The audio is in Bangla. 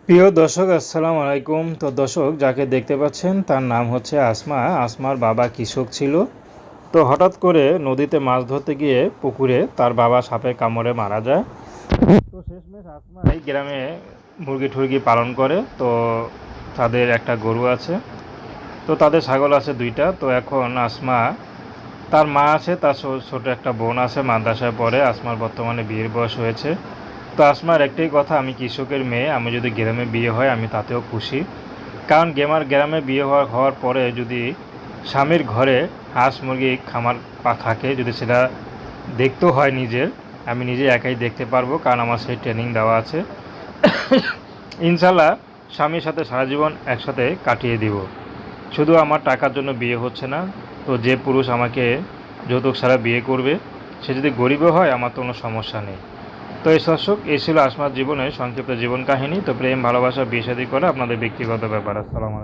প্রিয় দর্শক, আসসালামু আলাইকুম। তো দর্শক, যাকে দেখতে পাচ্ছেন তার নাম হচ্ছে আসমা। আসমার বাবা কৃষক ছিল। তো হঠাৎ করে নদীতে মাছ ধরতে গিয়ে পুকুরে তার বাবা সাপে কামড়ে মারা যায়। তো শেষমেশ আসমা এই গ্রামে মুরগি টুরগি পালন করে। তো তাদের একটা গরু আছে, তো তাদের ছাগল আছে দুইটা। তো এখন আসমা, তার মা আছে, তার ছোট একটা বোন আছে, মাদ্রাসায় পড়ে। আসমার বর্তমানে বিয়ের বয়স হয়েছে। তো আসমার একটাই কথা, আমি কৃষকের মেয়ে, আমি যদি গ্রামে বিয়ে হয় আমি তাতেও খুশি। কারণ গ্রামে বিয়ে হওয়ার পরে যদি স্বামীর ঘরে হাঁস মুরগি খামার থাকে, যদি সেটা দেখতেও হয় নিজের, আমি নিজে একাই দেখতে পারবো, কারণ আমার সেই ট্রেনিং দেওয়া আছে। ইনশাল্লাহ স্বামীর সাথে সারা জীবন একসাথে কাটিয়ে দিব। শুধু আমার টাকার জন্য বিয়ে হচ্ছে না। তো যে পুরুষ আমাকে যৌতুক ছাড়া বিয়ে করবে, সে যদি গরিবও হয় আমার তো কোনো সমস্যা নেই। তো এই দর্শক, এই ছিল আসমার জীবনের সংক্ষিপ্ত জীবন কাহিনী। তো প্রেম, ভালোবাসা, বিয়ে শাদী করা আপনাদের ব্যক্তিগত ব্যাপার। আসসালামু আলাইকুম।